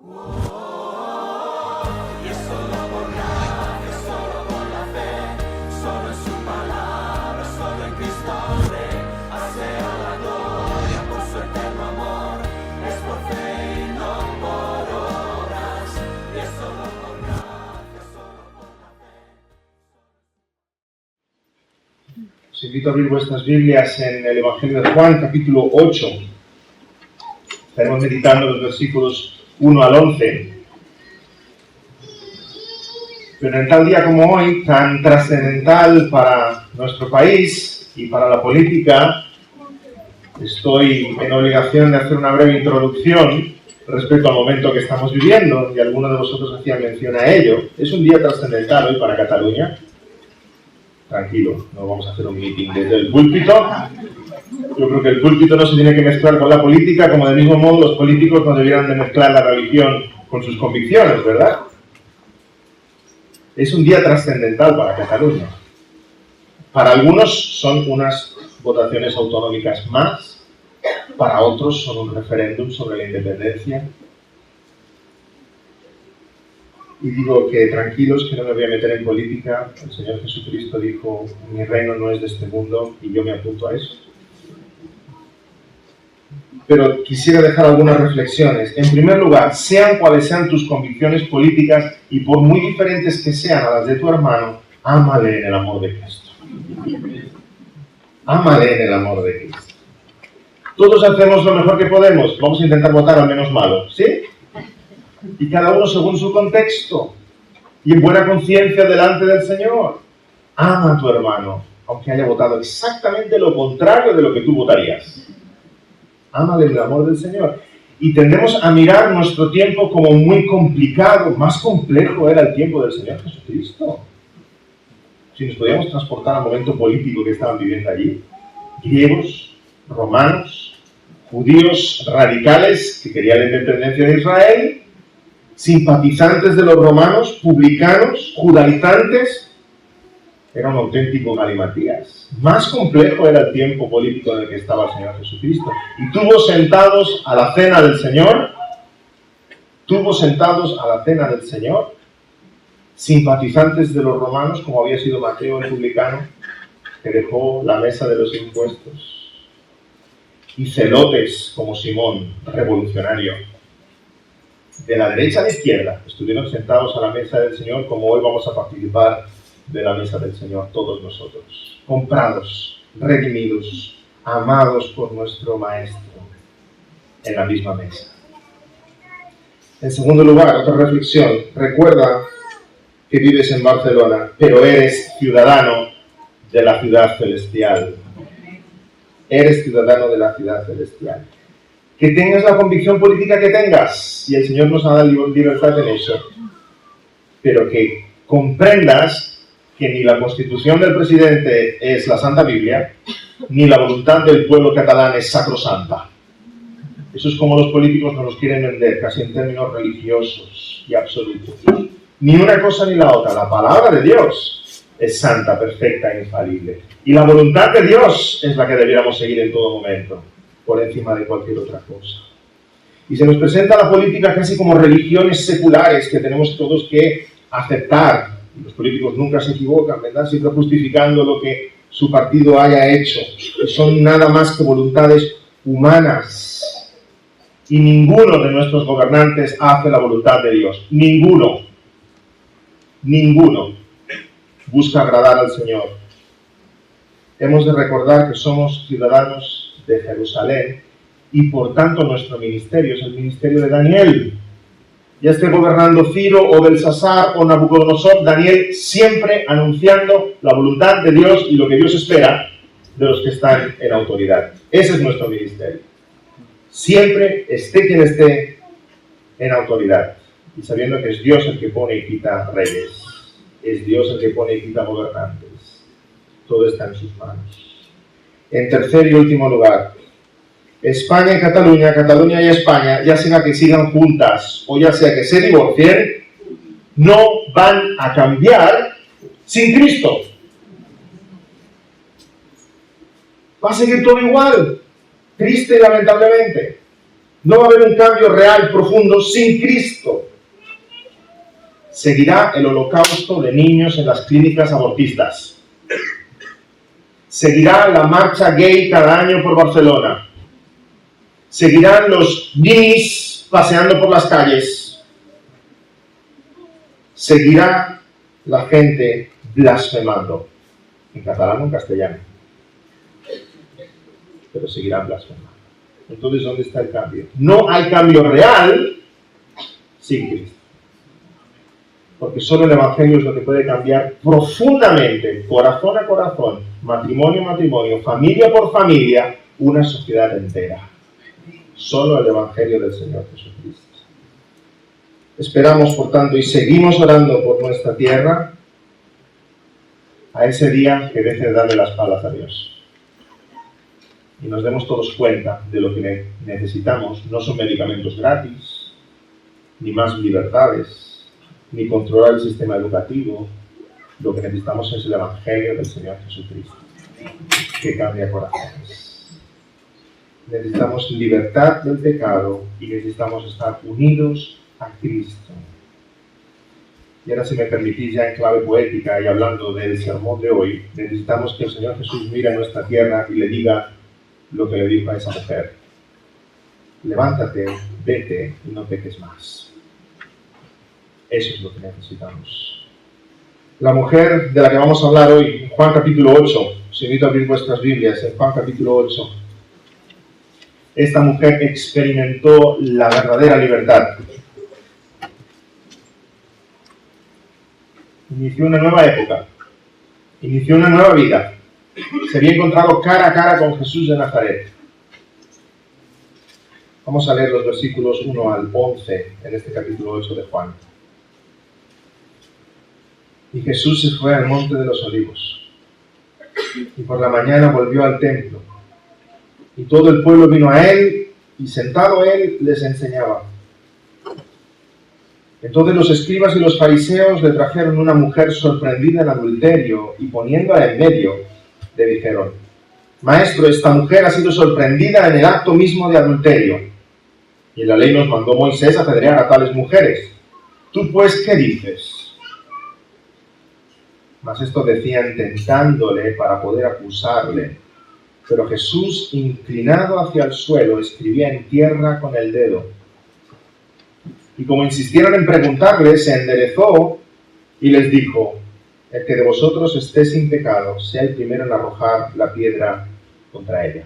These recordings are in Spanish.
Os invito a abrir vuestras Biblias en el Evangelio de Juan, capítulo 8. Estaremos meditando los versículos 1 al 11. Pero en tal día como hoy, tan trascendental para nuestro país y para la política, estoy en obligación de hacer una breve introducción respecto al momento que estamos viviendo, y alguno de vosotros hacía mención a ello. Es un día trascendental hoy para Cataluña. Tranquilo, no vamos a hacer un meeting desde el púlpito. Yo creo que el púlpito no se tiene que mezclar con la política, como del mismo modo los políticos no debieran de mezclar la religión con sus convicciones, ¿verdad? Es un día trascendental para Cataluña. Para algunos son unas votaciones autonómicas más, para otros son un referéndum sobre la independencia. Y digo que tranquilos, que no me voy a meter en política. El Señor Jesucristo dijo: mi reino no es de este mundo, y yo me apunto a eso. Pero quisiera dejar algunas reflexiones. En primer lugar, sean cuales sean tus convicciones políticas, y por muy diferentes que sean a las de tu hermano, ámale en el amor de Cristo. Ámale en el amor de Cristo. Todos hacemos lo mejor que podemos. Vamos a intentar votar al menos malo, ¿sí? Y cada uno según su contexto, y en buena conciencia delante del Señor. Ama a tu hermano, aunque haya votado exactamente lo contrario de lo que tú votarías. Ámale en el amor del Señor. Y tendemos a mirar nuestro tiempo como muy complicado. Más complejo era el tiempo del Señor Jesucristo. Si nos podíamos transportar al momento político que estaban viviendo allí, griegos, romanos, judíos radicales que querían la independencia de Israel, simpatizantes de los romanos, publicanos, judaizantes. Era un auténtico galimatías. Más complejo era el tiempo político en el que estaba el Señor Jesucristo. Y tuvo sentados a la cena del Señor, simpatizantes de los romanos, como había sido Mateo el publicano, que dejó la mesa de los impuestos, y celotes como Simón, revolucionario. De la derecha a la izquierda, estuvieron sentados a la mesa del Señor, como hoy vamos a participar de la mesa del Señor, todos nosotros, comprados, redimidos, amados por nuestro Maestro, en la misma mesa. En segundo lugar, otra reflexión. Recuerda que vives en Barcelona, pero eres ciudadano de la ciudad celestial. Eres ciudadano de la ciudad celestial. Que tengas la convicción política que tengas, y el Señor nos ha dado libertad en eso, pero que comprendas que ni la Constitución del presidente es la Santa Biblia, ni la voluntad del pueblo catalán es sacrosanta. Eso es como los políticos nos los quieren vender, casi en términos religiosos y absolutos. Ni una cosa ni la otra. La palabra de Dios es santa, perfecta e infalible. Y la voluntad de Dios es la que debiéramos seguir en todo momento, por encima de cualquier otra cosa. Y se nos presenta la política casi como religiones seculares que tenemos todos que aceptar. Y los políticos nunca se equivocan, ¿verdad? Siempre justificando lo que su partido haya hecho. Que son nada más que voluntades humanas. Y ninguno de nuestros gobernantes hace la voluntad de Dios. Ninguno busca agradar al Señor. Hemos de recordar que somos ciudadanos de Jerusalén, y por tanto nuestro ministerio es el ministerio de Daniel. Ya esté gobernando Ciro o Belsasar o Nabucodonosor, Daniel siempre anunciando la voluntad de Dios y lo que Dios espera de los que están en autoridad. Ese es nuestro ministerio. Siempre esté quien esté en autoridad, y sabiendo que es Dios el que pone y quita reyes, es Dios el que pone y quita gobernantes. Todo está en sus manos. En tercer y último lugar, España y Cataluña, Cataluña y España, ya sea que sigan juntas o ya sea que se divorcien, no van a cambiar sin Cristo. Va a seguir todo igual, triste y lamentablemente. No va a haber un cambio real, profundo, sin Cristo. Seguirá el holocausto de niños en las clínicas abortistas. Seguirá la marcha gay cada año por Barcelona. Seguirán los ninis paseando por las calles. Seguirá la gente blasfemando. En catalán o en castellano. Pero seguirán blasfemando. Entonces, ¿dónde está el cambio? No hay cambio real sin Cristo. Porque solo el Evangelio es lo que puede cambiar profundamente, corazón a corazón, matrimonio a matrimonio, familia por familia, una sociedad entera. Solo el Evangelio del Señor Jesucristo. Esperamos, por tanto, y seguimos orando por nuestra tierra a ese día que deje de darle las palas a Dios. Y nos demos todos cuenta de lo que necesitamos. No son medicamentos gratis, ni más libertades, ni controlar el sistema educativo. Lo que necesitamos es el Evangelio del Señor Jesucristo, que cambia corazones. Necesitamos libertad del pecado y necesitamos estar unidos a Cristo. Y ahora, si me permitís, ya en clave poética y hablando del sermón de hoy, necesitamos que el Señor Jesús mire a nuestra tierra y le diga lo que le dijo a esa mujer: levántate, vete y no peques más. Eso es lo que necesitamos. La mujer de la que vamos a hablar hoy, en Juan capítulo 8, os invito a abrir vuestras Biblias, en Juan capítulo 8. Esta mujer experimentó la verdadera libertad. Inició una nueva época, inició una nueva vida. Se había encontrado cara a cara con Jesús de Nazaret. Vamos a leer los versículos 1 al 11 en este capítulo 8 de Juan. Y Jesús se fue al monte de los Olivos, y por la mañana volvió al templo, y todo el pueblo vino a él, y sentado él les enseñaba. Entonces los escribas y los fariseos le trajeron una mujer sorprendida en adulterio, y poniéndola en medio, le dijeron: Maestro, esta mujer ha sido sorprendida en el acto mismo de adulterio, y en la ley nos mandó Moisés apedrear a tales mujeres. ¿Tú pues qué dices? Mas esto decían tentándole para poder acusarle. Pero Jesús, inclinado hacia el suelo, escribía en tierra con el dedo. Y como insistieron en preguntarle, se enderezó y les dijo: el que de vosotros esté sin pecado, sea el primero en arrojar la piedra contra ella.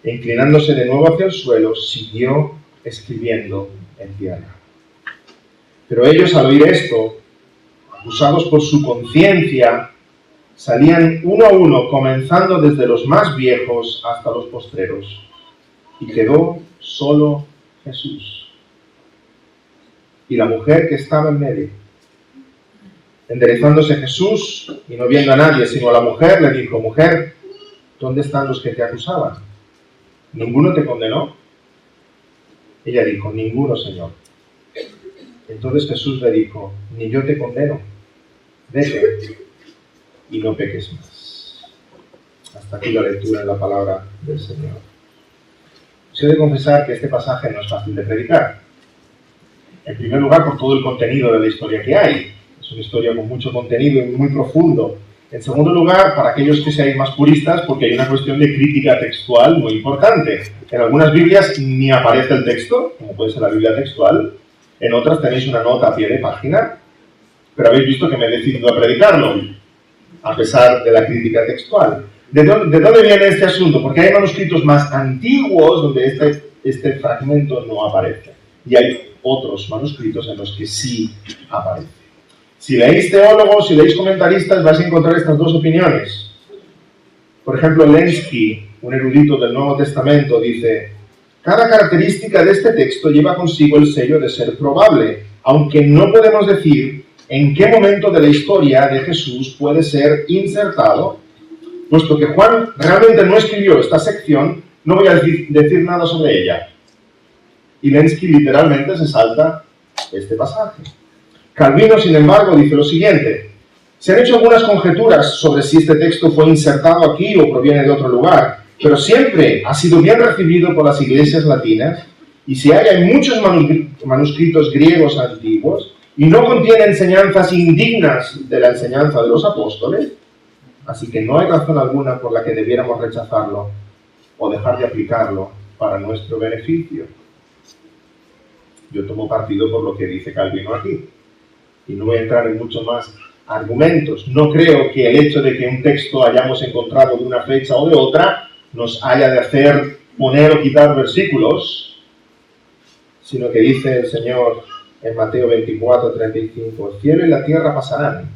E inclinándose de nuevo hacia el suelo, siguió escribiendo en tierra. Pero ellos, al oír esto, acusados por su conciencia, salían uno a uno, comenzando desde los más viejos hasta los postreros. Y quedó solo Jesús y la mujer que estaba en medio. Enderezándose Jesús, y no viendo a nadie sino a la mujer, le dijo: Mujer, ¿dónde están los que te acusaban? ¿Ninguno te condenó? Ella dijo: Ninguno, Señor. Entonces Jesús le dijo: Ni yo te condeno. Vete y no peques más. Hasta aquí la lectura de la palabra del Señor. Se he de confesar que este pasaje no es fácil de predicar. En primer lugar, por todo el contenido de la historia que hay. Es una historia con mucho contenido y muy profundo. En segundo lugar, para aquellos que seáis más puristas, porque hay una cuestión de crítica textual muy importante. En algunas Biblias ni aparece el texto, como puede ser la Biblia textual. En otras tenéis una nota a pie de página. Pero habéis visto que me he decidido a predicarlo, a pesar de la crítica textual. ¿De dónde viene este asunto? Porque hay manuscritos más antiguos donde este fragmento no aparece. Y hay otros manuscritos en los que sí aparece. Si leéis teólogos, si leéis comentaristas, vais a encontrar estas dos opiniones. Por ejemplo, Lenski, un erudito del Nuevo Testamento, dice: cada característica de este texto lleva consigo el sello de ser probable, aunque no podemos decir en qué momento de la historia de Jesús puede ser insertado. Puesto que Juan realmente no escribió esta sección, no voy a decir nada sobre ella. Y Lenski literalmente se salta este pasaje. Calvino, sin embargo, dice lo siguiente: se han hecho algunas conjeturas sobre si este texto fue insertado aquí o proviene de otro lugar. pero siempre ha sido bien recibido por las iglesias latinas y se halla en muchos manuscritos griegos antiguos y no contiene enseñanzas indignas de la enseñanza de los apóstoles, así que no hay razón alguna por la que debiéramos rechazarlo o dejar de aplicarlo para nuestro beneficio. Yo tomo partido por lo que dice Calvino aquí y no voy a entrar en muchos más argumentos. No creo que el hecho de que un texto hayamos encontrado de una fecha o de otra nos haya de hacer poner o quitar versículos, sino que dice el Señor en Mateo 24:35, el cielo y la tierra pasarán,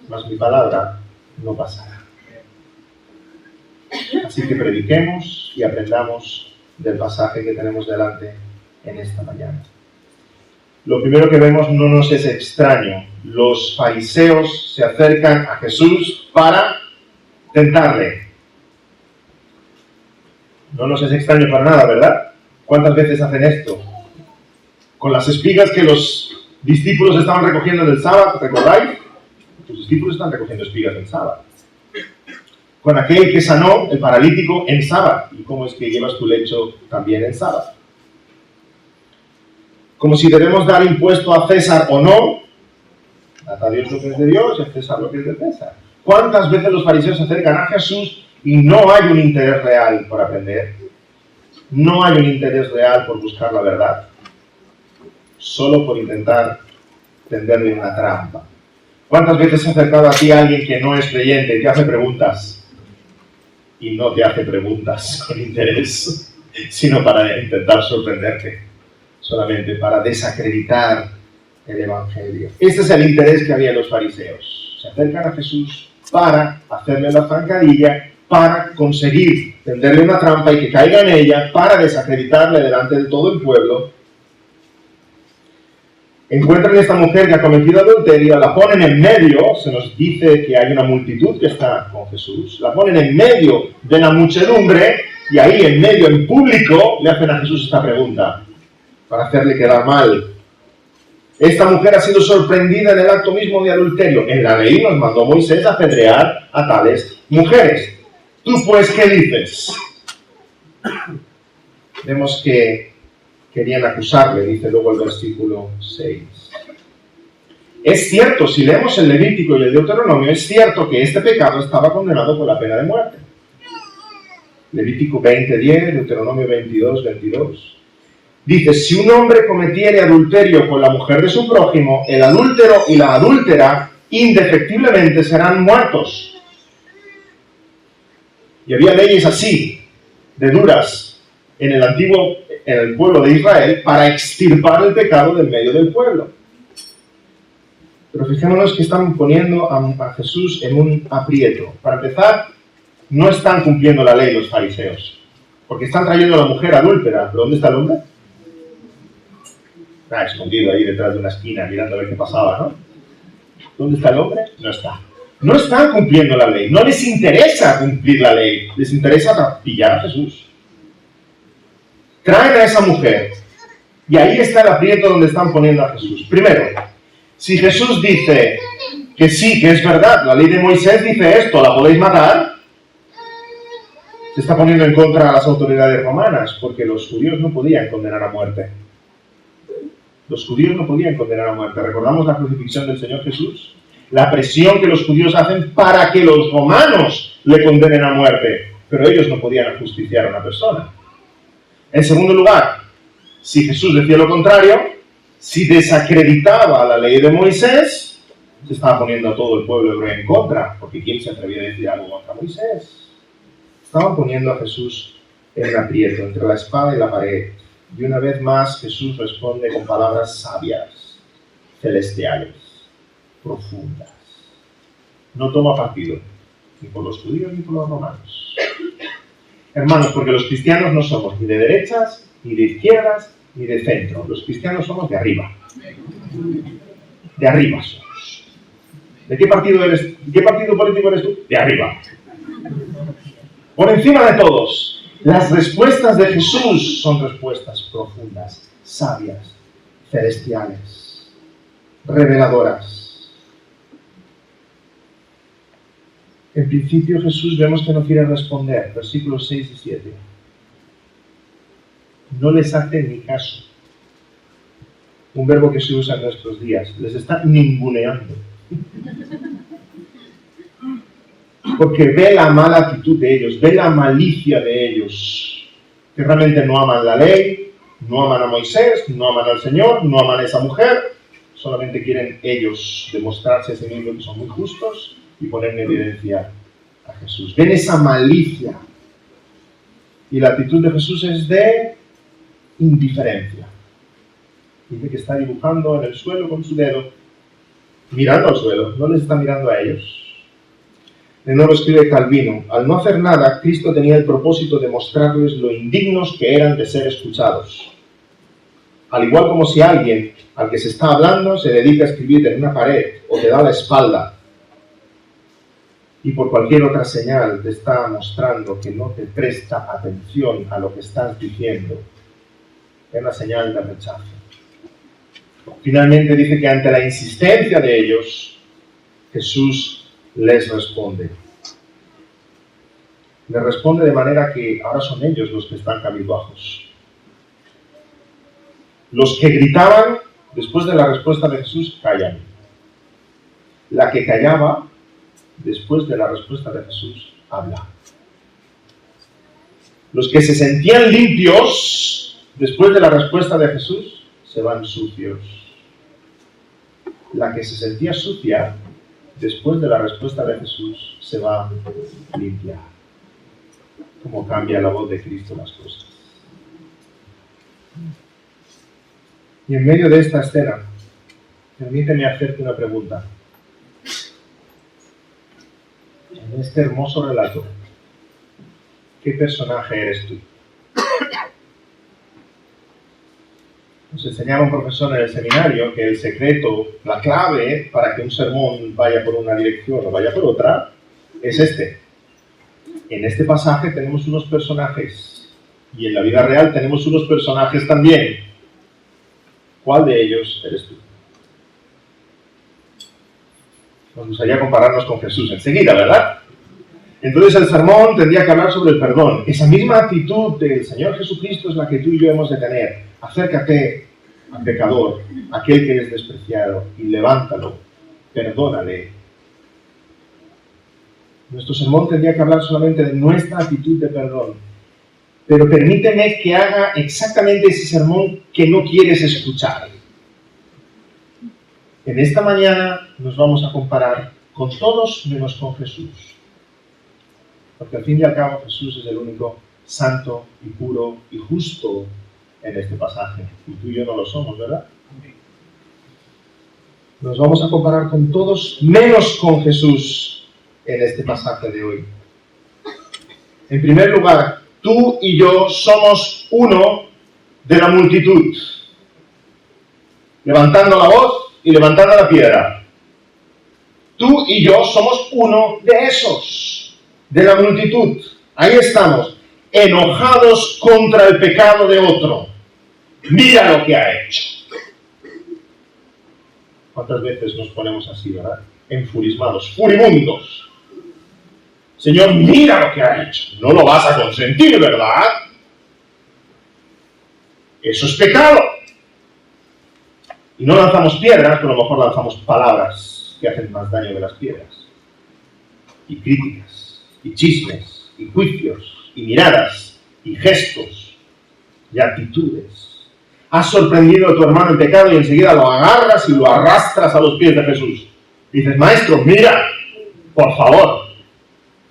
mas mi palabra no pasará. Así que prediquemos y aprendamos del pasaje que tenemos delante en esta mañana. Lo primero que vemos no nos es extraño. Los fariseos se acercan a Jesús para tentarle. No nos es extraño para nada, ¿verdad? ¿Cuántas veces hacen esto? Con las espigas que los discípulos estaban recogiendo en el sábado, ¿recordáis? Los discípulos están recogiendo espigas en sábado. Con aquel que sanó el paralítico en sábado. ¿Y cómo es que llevas tu lecho también en sábado? Como si debemos dar impuesto a César o no. A Dios lo que es de Dios y a César lo que es de César. ¿Cuántas veces los fariseos se acercan a Jesús y no hay un interés real por aprender? No hay un interés real por buscar la verdad. Solo por intentar tenderle una trampa. ¿Cuántas veces se ha acercado a ti alguien que no es creyente y te hace preguntas? Y no te hace preguntas con interés, sino para intentar sorprenderte. Solamente para desacreditar el Evangelio. Este es el interés que había en los fariseos. Se acercan a Jesús para hacerle la zancadilla, para conseguir tenderle una trampa y que caiga en ella, para desacreditarle delante de todo el pueblo. Encuentran a esta mujer que ha cometido adulterio, la ponen en medio, se nos dice que hay una multitud que está con Jesús, la ponen en medio de la muchedumbre y ahí en medio, en público, le hacen a Jesús esta pregunta para hacerle quedar mal. Esta mujer ha sido sorprendida en el acto mismo de adulterio. En la ley nos mandó Moisés a apedrear a tales mujeres. ¿Tú pues qué dices? Vemos que querían acusarle, dice luego el versículo 6. Es cierto, si leemos el Levítico y el Deuteronomio, es cierto que este pecado estaba condenado por la pena de muerte. Levítico 20:10, Deuteronomio 22:22. Dice, si un hombre cometiere adulterio con la mujer de su prójimo, el adúltero y la adúltera indefectiblemente serán muertos. Y había leyes así, de duras, en el pueblo de Israel, para extirpar el pecado del medio del pueblo. Pero fijémonos que están poniendo a Jesús en un aprieto. Para empezar, no están cumpliendo la ley los fariseos, porque están trayendo a la mujer adúltera. ¿Pero dónde está el hombre? Está escondido ahí detrás de una esquina mirando a ver qué pasaba, ¿no? ¿Dónde está el hombre? No está. No están cumpliendo la ley. No les interesa cumplir la ley. Les interesa pillar a Jesús. Traen a esa mujer. Y ahí está el aprieto donde están poniendo a Jesús. Primero, si Jesús dice que sí, que es verdad, la ley de Moisés dice esto, ¿la podéis matar? Se está poniendo en contra a las autoridades romanas, porque los judíos no podían condenar a muerte. Los judíos no podían condenar a muerte. ¿Recordamos la crucifixión del Señor Jesús? La presión que los judíos hacen para que los romanos le condenen a muerte. Pero ellos no podían ajusticiar a una persona. En segundo lugar, si Jesús decía lo contrario, si desacreditaba la ley de Moisés, se estaba poniendo a todo el pueblo hebreo en contra. Porque ¿quién se atrevía a decir algo contra Moisés? Estaban poniendo a Jesús en aprieto, entre la espada y la pared. Y una vez más Jesús responde con palabras sabias, celestiales, profundas. No toma partido, ni por los judíos ni por los romanos. Hermanos, porque los cristianos no somos ni de derechas, ni de izquierdas, ni de centro. Los cristianos somos de arriba. De arriba somos. ¿De qué partido eres? ¿De qué partido político eres tú? De arriba. Por encima de todos. Las respuestas de Jesús son respuestas profundas, sabias, celestiales, reveladoras. En principio Jesús vemos que no quiere responder, versículos 6 y 7. No les hace ni caso. Un verbo que se usa en nuestros días. Les está ninguneando. Porque ve la mala actitud de ellos, ve la malicia de ellos, que realmente no aman la ley, no aman a Moisés, no aman al Señor, no aman a esa mujer, solamente quieren ellos demostrarse a sí mismos que son muy justos y poner en evidencia a Jesús. Ven esa malicia. Y la actitud de Jesús es de indiferencia. Dice que está dibujando en el suelo con su dedo, mirando al suelo, no les está mirando a ellos. De nuevo escribe Calvino: al no hacer nada, Cristo tenía el propósito de mostrarles lo indignos que eran de ser escuchados. Al igual como si alguien al que se está hablando se dedica a escribir en una pared o te da la espalda y por cualquier otra señal te está mostrando que no te presta atención a lo que estás diciendo, es una señal de rechazo. Finalmente dice que ante la insistencia de ellos, Jesús les responde. Les responde de manera que ahora son ellos los que están cabizbajos. Los que gritaban después de la respuesta de Jesús callan. La que callaba después de la respuesta de Jesús habla. Los que se sentían limpios después de la respuesta de Jesús se van sucios. La que se sentía sucia después de la respuesta de Jesús se va a limpiar. ¿Cómo cambia la voz de Cristo las cosas? Y en medio de esta escena, permíteme hacerte una pregunta. En este hermoso relato, ¿qué personaje eres tú? Nos enseñaba un profesor en el seminario que el secreto, la clave para que un sermón vaya por una dirección o vaya por otra, es este. En este pasaje tenemos unos personajes y en la vida real tenemos unos personajes también. ¿Cuál de ellos eres tú? Nos gustaría compararnos con Jesús enseguida, ¿verdad? Entonces el sermón tendría que hablar sobre el perdón. Esa misma actitud del Señor Jesucristo es la que tú y yo hemos de tener. Acércate al pecador, aquel que es despreciado, y levántalo, perdónale. Nuestro sermón tendría que hablar solamente de nuestra actitud de perdón. Pero permíteme que haga exactamente ese sermón que no quieres escuchar. En esta mañana nos vamos a comparar con todos menos con Jesús. Porque al fin y al cabo Jesús es el único santo y puro y justo en este pasaje. Y tú y yo no lo somos, ¿verdad? Nos vamos a comparar con todos menos con Jesús en este pasaje de hoy. En primer lugar, tú y yo somos uno de la multitud. Levantando la voz y levantando la piedra. Tú y yo somos uno de esos, de la multitud. Ahí estamos, enojados contra el pecado de otro. Mira lo que ha hecho. ¿Cuántas veces nos ponemos así, verdad? Enfurismados, furibundos. Señor, mira lo que ha hecho. No lo vas a consentir, ¿verdad? Eso es pecado. Y no lanzamos piedras, pero a lo mejor lanzamos palabras que hacen más daño que las piedras. Y críticas, y chismes, y juicios, y miradas, y gestos, y actitudes. Has sorprendido a tu hermano en pecado y enseguida lo agarras y lo arrastras a los pies de Jesús. Dices, maestro, mira, por favor,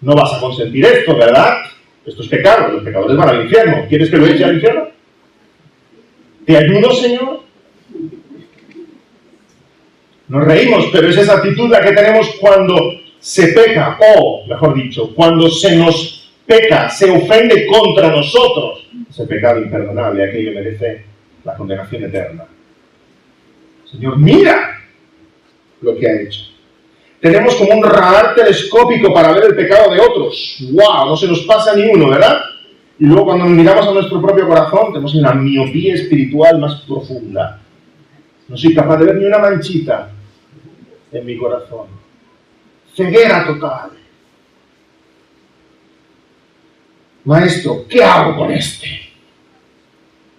no vas a consentir esto, ¿verdad? Esto es pecado, los pecadores van al infierno. ¿Quieres que lo eche al infierno? ¿Te ayudo, Señor? Nos reímos, pero es esa actitud la que tenemos cuando se peca, o, mejor dicho, cuando se nos peca, se ofende contra nosotros. Ese pecado imperdonable, aquello merece la condenación eterna. Señor, mira lo que ha hecho. Tenemos como un radar telescópico para ver el pecado de otros. ¡Wow! No se nos pasa ni uno, ¿verdad? Y luego cuando nos miramos a nuestro propio corazón, tenemos una miopía espiritual más profunda. No soy capaz de ver ni una manchita en mi corazón. Ceguera total. Maestro, ¿qué hago con este?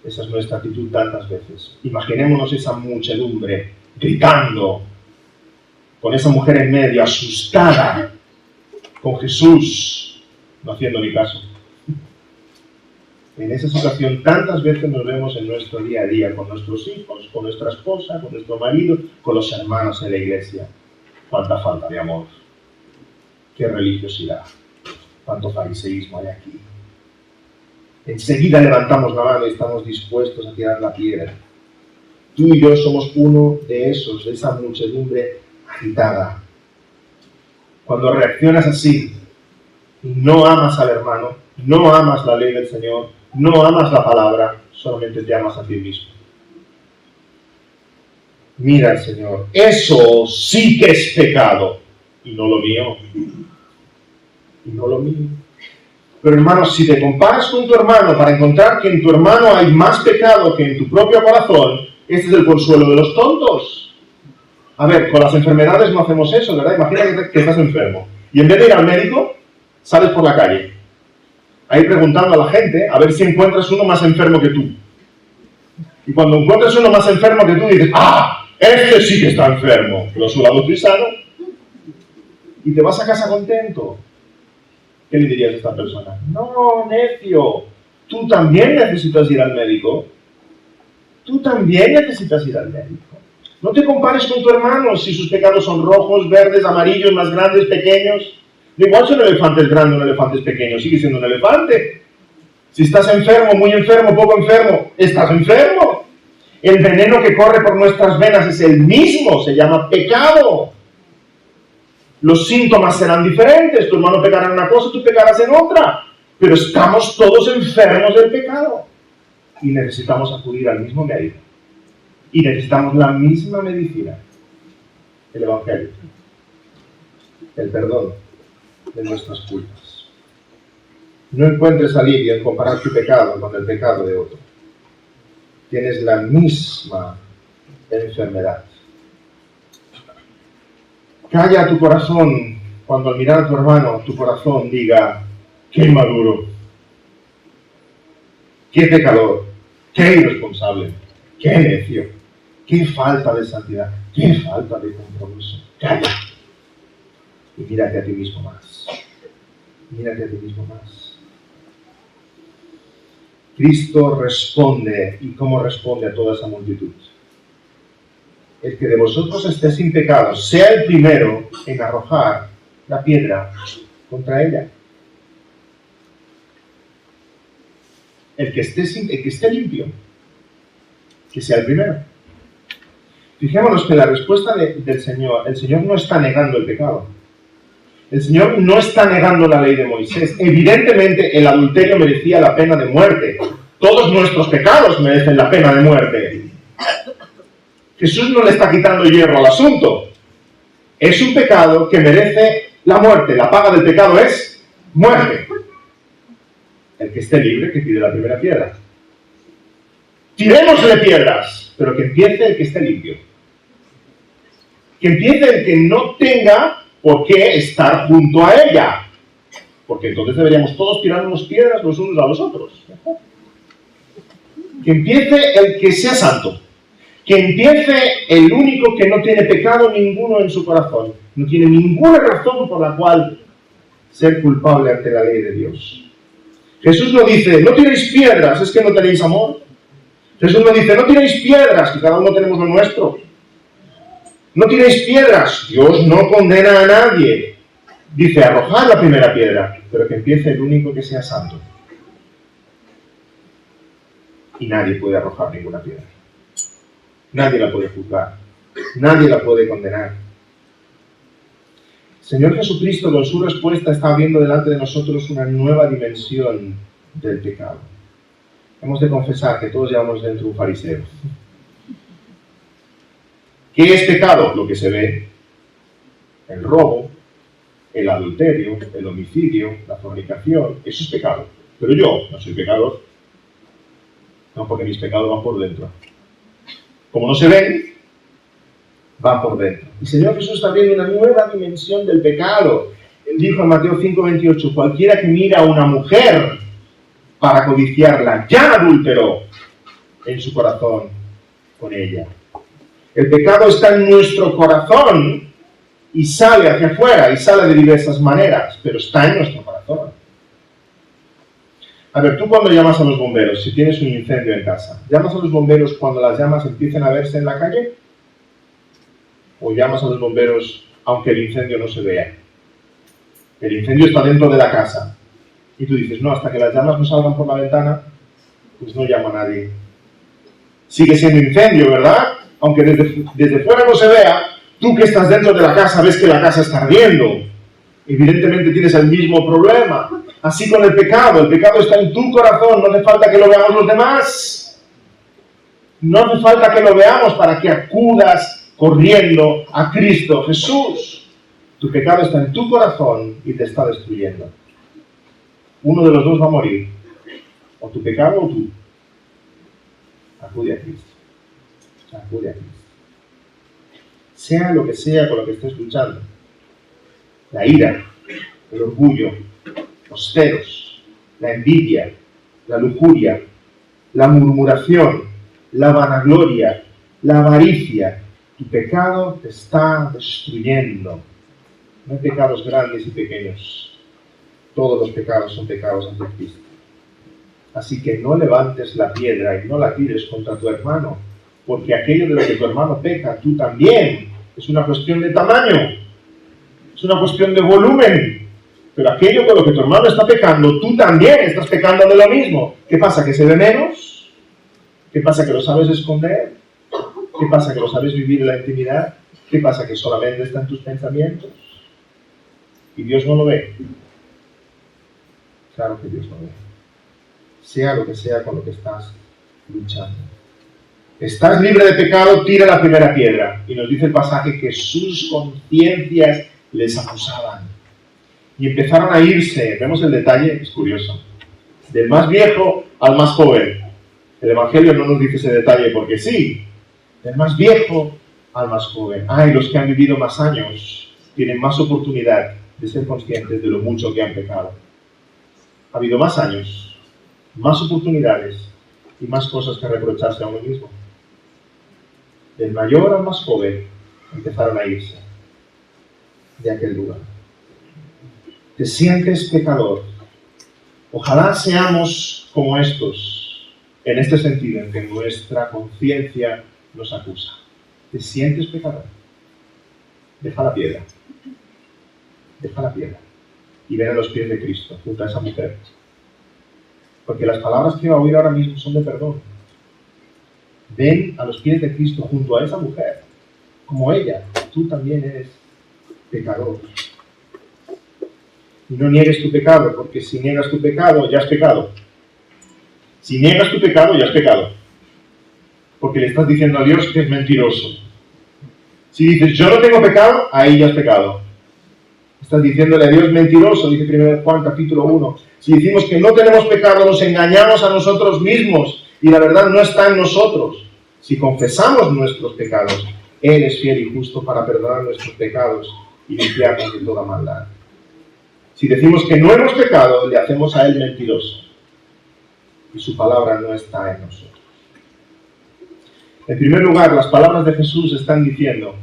Esa es nuestra actitud tantas veces. Imaginémonos esa muchedumbre gritando, con esa mujer en medio, asustada, con Jesús, no haciendo ni caso. En esa situación tantas veces nos vemos en nuestro día a día, con nuestros hijos, con nuestra esposa, con nuestro marido, con los hermanos en la iglesia. Cuánta falta de amor, qué religiosidad, cuánto fariseísmo hay aquí. Enseguida levantamos la mano y estamos dispuestos a tirar la piedra. Tú y yo somos uno de esos, de esa muchedumbre agitada. Cuando reaccionas así y no amas al hermano, no amas la ley del Señor, no amas la palabra, solamente te amas a ti mismo. Mira al Señor, eso sí que es pecado, y no lo mío. Y no lo mío. Pero hermanos, si te comparas con tu hermano para encontrar que en tu hermano hay más pecado que en tu propio corazón, este es el consuelo de los tontos. A ver, con las enfermedades no hacemos eso, ¿verdad? Imagina que estás enfermo. Y en vez de ir al médico, sales por la calle. Ahí preguntando a la gente a ver si encuentras uno más enfermo que tú. Y cuando encuentras uno más enfermo que tú, dices, ¡ah! Este sí que está enfermo. Lo sudado y sano. Y te vas a casa contento. ¿Qué le dirías a esta persona? No, necio. Tú también necesitas ir al médico. Tú también necesitas ir al médico. No te compares con tu hermano si sus pecados son rojos, verdes, amarillos, más grandes, pequeños. Da igual si un elefante es grande o un elefante es pequeño, sigue siendo un elefante. Si estás enfermo, muy enfermo, poco enfermo, estás enfermo. El veneno que corre por nuestras venas es el mismo, se llama pecado. Los síntomas serán diferentes, tu hermano pecará en una cosa, tú pecarás en otra. Pero estamos todos enfermos del pecado. Y necesitamos acudir al mismo médico. Y necesitamos la misma medicina. El Evangelio. El perdón de nuestras culpas. No encuentres alivio en comparar tu pecado con el pecado de otro. Tienes la misma enfermedad. Calla tu corazón cuando al mirar a tu hermano, tu corazón diga, qué inmaduro, qué pecador, qué irresponsable, qué necio, qué falta de santidad, qué falta de compromiso. Calla. Y mírate a ti mismo más. Mírate a ti mismo más. Cristo responde, ¿y cómo responde a toda esa multitud? El que de vosotros esté sin pecado, sea el primero en arrojar la piedra contra ella. El que esté limpio, que sea el primero. Fijémonos que la respuesta del Señor, el Señor no está negando el pecado. El Señor no está negando la ley de Moisés. Evidentemente, el adulterio merecía la pena de muerte. Todos nuestros pecados merecen la pena de muerte. Jesús no le está quitando hierro al asunto. Es un pecado que merece la muerte. La paga del pecado es muerte. El que esté libre, que tire la primera piedra. Tirémosle piedras, pero que empiece el que esté limpio. Que empiece el que no tenga por qué estar junto a ella. Porque entonces deberíamos todos tirarnos piedras los unos a los otros. Que empiece el que sea santo. Que empiece el único que no tiene pecado ninguno en su corazón. No tiene ninguna razón por la cual ser culpable ante la ley de Dios. Jesús no dice, no tiréis piedras, es que no tenéis amor. Jesús no dice, no tiréis piedras, que cada uno tenemos lo nuestro. No tiréis piedras, Dios no condena a nadie. Dice, arrojad la primera piedra, pero que empiece el único que sea santo. Y nadie puede arrojar ninguna piedra. Nadie la puede juzgar. Nadie la puede condenar. Señor Jesucristo, con su respuesta, está abriendo delante de nosotros una nueva dimensión del pecado. Hemos de confesar que todos llevamos dentro un fariseo. ¿Qué es pecado? Lo que se ve. El robo, el adulterio, el homicidio, la fornicación. Eso es pecado. Pero yo no soy pecador. No, porque mis pecados van por dentro. Como no se ven, van por dentro. Y el Señor Jesús está viendo una nueva dimensión del pecado. Él dijo en Mateo 5:28, cualquiera que mira a una mujer para codiciarla, ya adulteró en su corazón con ella. El pecado está en nuestro corazón y sale hacia afuera, y sale de diversas maneras, pero está en nuestro corazón. A ver, tú cuando llamas a los bomberos, si tienes un incendio en casa, ¿llamas a los bomberos cuando las llamas empiecen a verse en la calle? ¿O llamas a los bomberos aunque el incendio no se vea? El incendio está dentro de la casa. Y tú dices, no, hasta que las llamas no salgan por la ventana, pues no llama a nadie. Sigue siendo incendio, ¿verdad? Aunque desde fuera no se vea, tú que estás dentro de la casa ves que la casa está ardiendo. Evidentemente tienes el mismo problema. Así con el pecado está en tu corazón, no hace falta que lo veamos los demás. No hace falta que lo veamos para que acudas corriendo a Cristo Jesús. Tu pecado está en tu corazón y te está destruyendo. Uno de los dos va a morir. O tu pecado o tú. Acude a Cristo. Acude a Cristo. Sea lo que sea con lo que estés luchando. La ira, el orgullo, los celos, la envidia, la lujuria, la murmuración, la vanagloria, la avaricia. Tu pecado te está destruyendo. No hay pecados grandes y pequeños. Todos los pecados son pecados ante Cristo. Así que no levantes la piedra y no la tires contra tu hermano, porque aquello de lo que tu hermano peca, tú también. Es una cuestión de tamaño, es una cuestión de volumen. Pero aquello con lo que tu hermano está pecando, tú también estás pecando de lo mismo. ¿Qué pasa? ¿Que se ve menos? ¿Qué pasa? ¿Que lo sabes esconder? ¿Qué pasa? ¿Que lo sabes vivir en la intimidad? ¿Qué pasa? ¿Que solamente está en tus pensamientos? ¿Y Dios no lo ve? Claro que Dios lo ve. Sea lo que sea con lo que estás luchando. Estás libre de pecado, tira la primera piedra. Y nos dice el pasaje que sus conciencias les acusaban. Y empezaron a irse. Vemos el detalle, es curioso. Del más viejo al más joven. El Evangelio no nos dice ese detalle porque sí. Del más viejo al más joven. Y los que han vivido más años tienen más oportunidad de ser conscientes de lo mucho que han pecado. Ha habido más años, más oportunidades y más cosas que reprocharse a uno mismo. Del mayor al más joven empezaron a irse de aquel lugar. ¿Te sientes pecador? Ojalá seamos como estos, en este sentido, en que nuestra conciencia nos acusa. ¿Te sientes pecador? Deja la piedra. Deja la piedra. Y ven a los pies de Cristo, junto a esa mujer. Porque las palabras que va a oír ahora mismo son de perdón. Ven a los pies de Cristo junto a esa mujer. Como ella, tú también eres pecador. Y no niegues tu pecado, porque si niegas tu pecado, ya has pecado. Si niegas tu pecado, ya has pecado. Porque le estás diciendo a Dios que es mentiroso. Si dices, yo no tengo pecado, ahí ya has pecado. Estás diciéndole a Dios mentiroso, dice 1 Juan capítulo 1. Si decimos que no tenemos pecado, nos engañamos a nosotros mismos y la verdad no está en nosotros. Si confesamos nuestros pecados, Él es fiel y justo para perdonar nuestros pecados y limpiarnos de toda maldad. Si decimos que no hemos pecado, le hacemos a Él mentiroso y su palabra no está en nosotros. En primer lugar, las palabras de Jesús están diciendo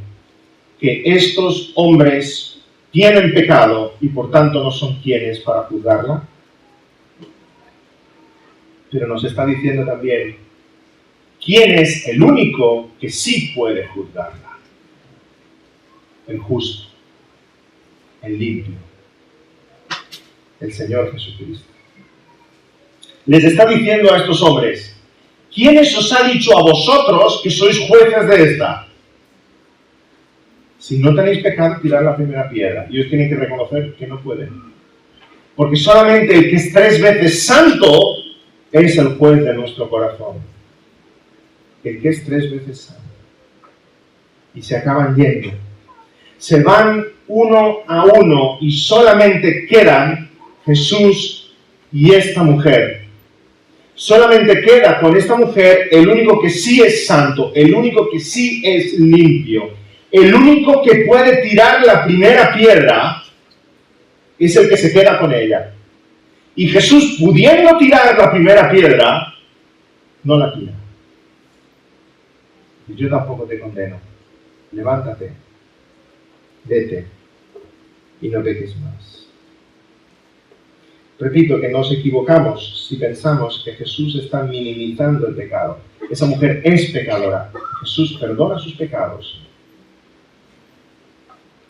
que estos hombres tienen pecado y por tanto no son quienes para juzgarla. Pero nos está diciendo también quién es el único que sí puede juzgarla. El justo, el limpio, el Señor Jesucristo. Les está diciendo a estos hombres, ¿quiénes os ha dicho a vosotros que sois jueces de esta? Si no tenéis pecado, tirad la primera piedra. Y ellos tienen que reconocer que no pueden. Porque solamente el que es 3 veces santo es el juez de nuestro corazón. El que es 3 veces santo. Y se acaban yendo. Se van uno a uno y solamente quedan Jesús y esta mujer. Solamente queda con esta mujer el único que sí es santo, el único que sí es limpio. El único que puede tirar la primera piedra es el que se queda con ella. Y Jesús, pudiendo tirar la primera piedra, no la tira. Y yo tampoco te condeno. Levántate, vete y no peques más. Repito que nos equivocamos si pensamos que Jesús está minimizando el pecado. Esa mujer es pecadora. Jesús perdona sus pecados.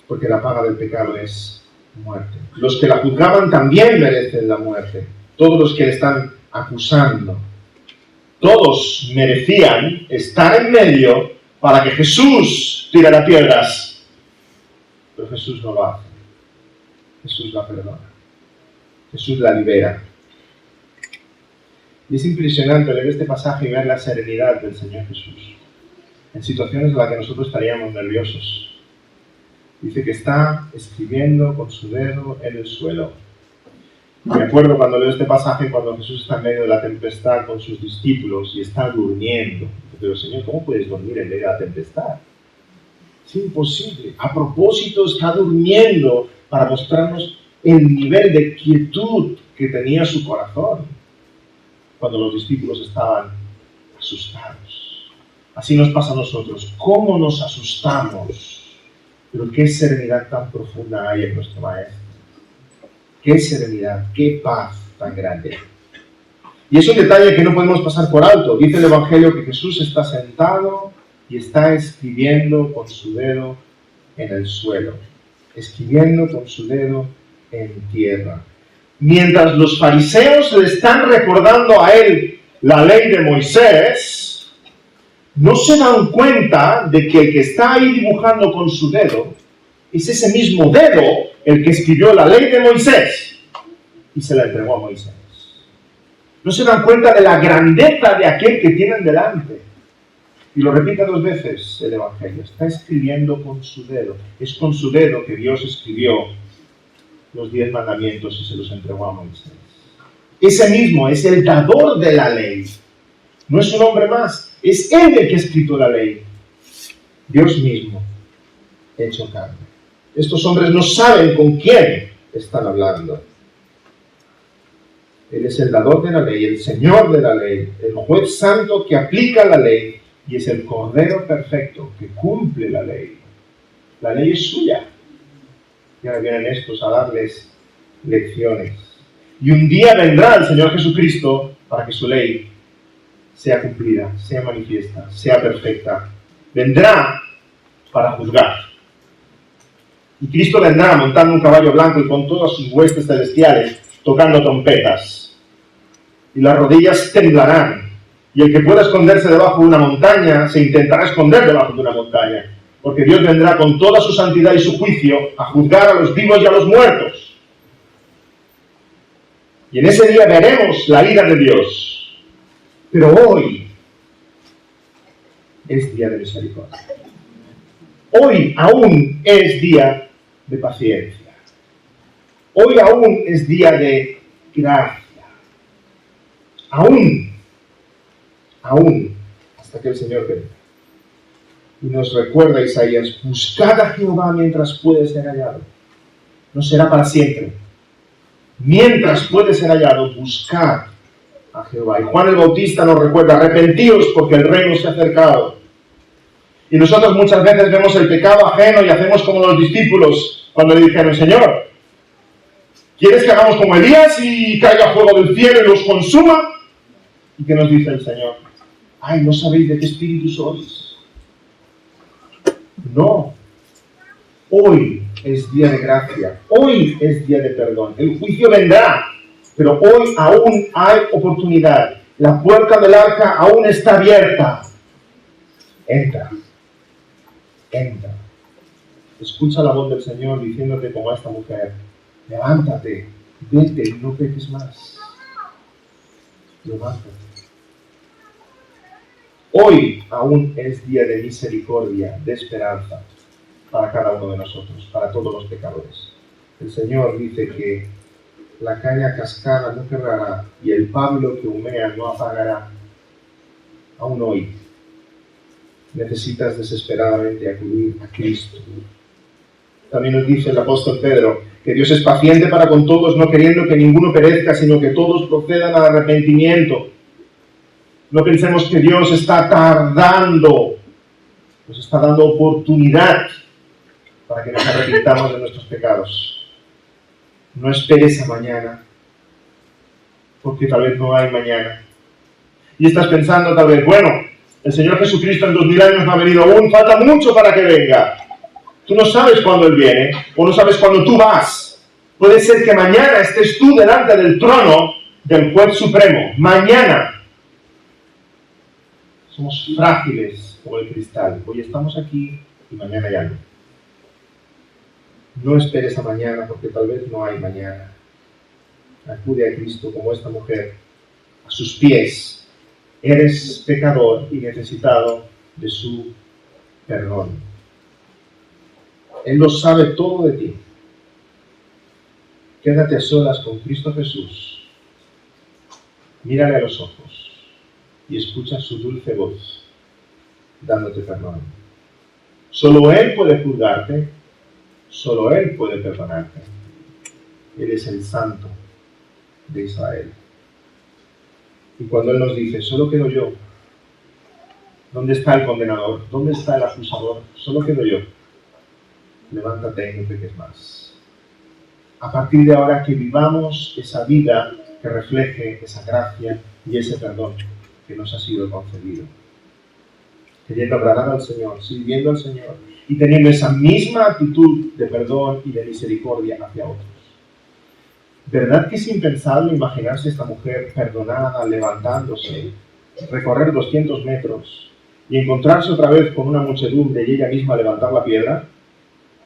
Porque la paga del pecado es muerte. Los que la juzgaban también merecen la muerte. Todos los que le están acusando. Todos merecían estar en medio para que Jesús tirara piedras. Pero Jesús no lo hace. Jesús la perdona. Jesús la libera. Y es impresionante leer este pasaje y ver la serenidad del Señor Jesús en situaciones en las que nosotros estaríamos nerviosos. Dice que está escribiendo con su dedo en el suelo. Me acuerdo cuando leo este pasaje, cuando Jesús está en medio de la tempestad con sus discípulos y está durmiendo. Pero Señor, ¿cómo puedes dormir en medio de la tempestad? Es imposible. A propósito está durmiendo para mostrarnos el nivel de quietud que tenía su corazón cuando los discípulos estaban asustados. Así nos pasa a nosotros. ¿Cómo nos asustamos? Pero qué serenidad tan profunda hay en nuestro Maestro. Qué serenidad, qué paz tan grande. Y es un detalle que no podemos pasar por alto. Dice el Evangelio que Jesús está sentado y está escribiendo con su dedo en el suelo. Escribiendo con su dedo en tierra. Mientras los fariseos le están recordando a él la ley de Moisés, no se dan cuenta de que el que está ahí dibujando con su dedo es ese mismo dedo el que escribió la ley de Moisés y se la entregó a Moisés. No se dan cuenta de la grandeza de aquel que tienen delante. Y lo repite 2 veces el Evangelio. Está escribiendo con su dedo. Es con su dedo que Dios escribió los 10 mandamientos y se los entregó a Moisés. Ese mismo es el dador de la ley. No es un hombre más. Es él el que ha escrito la ley. Dios mismo, hecho carne. Estos hombres no saben con quién están hablando. Él es el dador de la ley, el Señor de la ley, el juez santo que aplica la ley y es el Cordero perfecto que cumple la ley. La ley es suya. Y ahora vienen estos a darles lecciones. Y un día vendrá el Señor Jesucristo para que su ley sea cumplida, sea manifiesta, sea perfecta. Vendrá para juzgar. Y Cristo vendrá montando un caballo blanco y con todas sus huestes celestiales, tocando trompetas. Y las rodillas temblarán. Y el que pueda esconderse debajo de una montaña, se intentará esconder debajo de una montaña. Porque Dios vendrá con toda su santidad y su juicio a juzgar a los vivos y a los muertos. Y en ese día veremos la ira de Dios. Pero hoy es día de misericordia. Hoy aún es día de paciencia. Hoy aún es día de gracia. Aún, hasta que el Señor venga. Y nos recuerda Isaías, buscad a Jehová mientras puede ser hallado. No será para siempre. Mientras puede ser hallado, buscad a Jehová. Y Juan el Bautista nos recuerda, arrepentíos porque el reino se ha acercado. Y nosotros muchas veces vemos el pecado ajeno y hacemos como los discípulos cuando le dijeron, Señor, ¿quieres que hagamos como Elías y caiga fuego del cielo y los consuma? ¿Y qué nos dice el Señor? Ay, ¿no sabéis de qué espíritu sois? No. Hoy es día de gracia. Hoy es día de perdón. El juicio vendrá, pero hoy aún hay oportunidad. La puerta del arca aún está abierta. Entra. Entra. Escucha la voz del Señor diciéndote como a esta mujer, levántate, vete y no peques más. Levántate. Hoy aún es día de misericordia, de esperanza para cada uno de nosotros, para todos los pecadores. El Señor dice que la caña cascada no quebrará y el pábilo que humea no apagará. Aún hoy necesitas desesperadamente acudir a Cristo. También nos dice el apóstol Pedro que Dios es paciente para con todos, no queriendo que ninguno perezca, sino que todos procedan al arrepentimiento. No pensemos que Dios está tardando, nos está dando oportunidad para que nos arrepintamos de nuestros pecados. No esperes a mañana, porque tal vez no hay mañana. Y estás pensando tal vez, bueno, el Señor Jesucristo en 2000 años no ha venido aún, falta mucho para que venga. Tú no sabes cuándo Él viene, o no sabes cuándo tú vas. Puede ser que mañana estés tú delante del trono del Juez Supremo. Mañana. Somos frágiles como el cristal. Hoy estamos aquí y mañana ya no. No esperes a mañana porque tal vez no hay mañana. Acude a Cristo como esta mujer, a sus pies. Eres pecador y necesitado de su perdón. Él lo sabe todo de ti. Quédate a solas con Cristo Jesús. Mírale a los ojos y escucha su dulce voz, dándote perdón. Solo Él puede juzgarte, solo Él puede perdonarte. Él es el Santo de Israel. Y cuando Él nos dice, solo quedo yo, ¿dónde está el condenador? ¿Dónde está el acusador? Solo quedo yo. Levántate y no peques más. A partir de ahora que vivamos esa vida que refleje esa gracia y ese perdón que nos ha sido concedido. Queriendo agradar al Señor, sirviendo al Señor y teniendo esa misma actitud de perdón y de misericordia hacia otros. ¿Verdad que es impensable imaginarse esta mujer perdonada, levantándose, recorrer 200 metros y encontrarse otra vez con una muchedumbre y ella misma levantar la piedra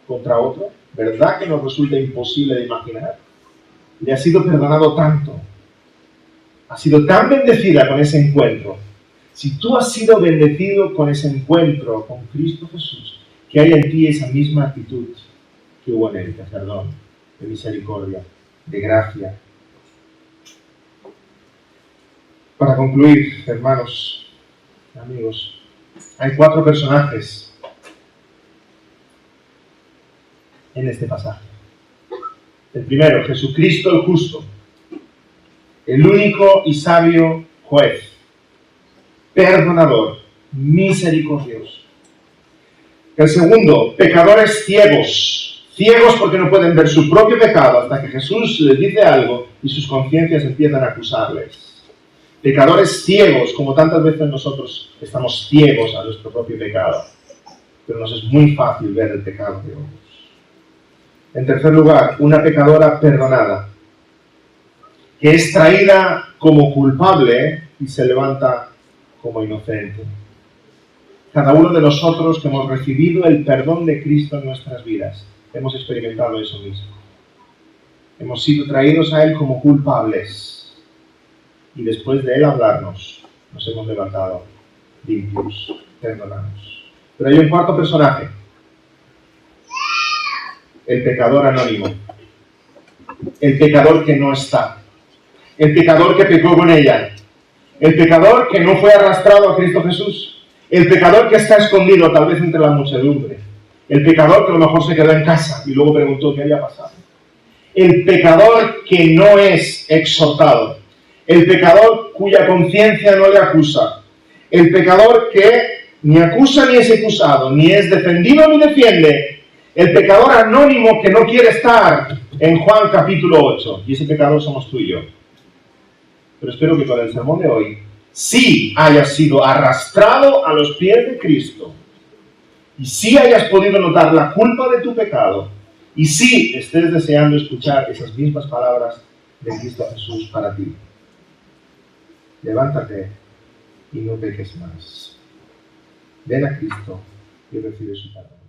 contra otro? ¿Verdad que nos resulta imposible de imaginar? Le ha sido perdonado tanto. Ha sido tan bendecida con ese encuentro. Si tú has sido bendecido con ese encuentro con Cristo Jesús, que hay en ti esa misma actitud que hubo en él, de perdón, de misericordia, de gracia. Para concluir, hermanos, amigos, hay 4 personajes en este pasaje. El primero, Jesucristo el justo, el único y sabio juez, perdonador, misericordioso. El segundo, pecadores ciegos, ciegos porque no pueden ver su propio pecado hasta que Jesús les dice algo y sus conciencias empiezan a acusarles. Pecadores ciegos, como tantas veces nosotros estamos ciegos a nuestro propio pecado, pero nos es muy fácil ver el pecado de otros. En tercer lugar, una pecadora perdonada, que es traída como culpable y se levanta como inocente. Cada uno de nosotros que hemos recibido el perdón de Cristo en nuestras vidas, hemos experimentado eso mismo. Hemos sido traídos a Él como culpables y después de Él hablarnos, nos hemos levantado limpios, perdonados. Pero hay un cuarto personaje, el pecador anónimo, el pecador que no está, el pecador que pecó con ella, el pecador que no fue arrastrado a Cristo Jesús, el pecador que está escondido tal vez entre la muchedumbre, el pecador que a lo mejor se quedó en casa y luego preguntó qué había pasado, el pecador que no es exhortado, el pecador cuya conciencia no le acusa, el pecador que ni acusa ni es acusado, ni es defendido ni defiende, el pecador anónimo que no quiere estar en Juan capítulo 8, y ese pecador somos tú y yo. Pero espero que con el sermón de hoy sí hayas sido arrastrado a los pies de Cristo, y sí hayas podido notar la culpa de tu pecado, y sí estés deseando escuchar esas mismas palabras de Cristo Jesús para ti. Levántate y no peques más. Ven a Cristo y recibe su perdón.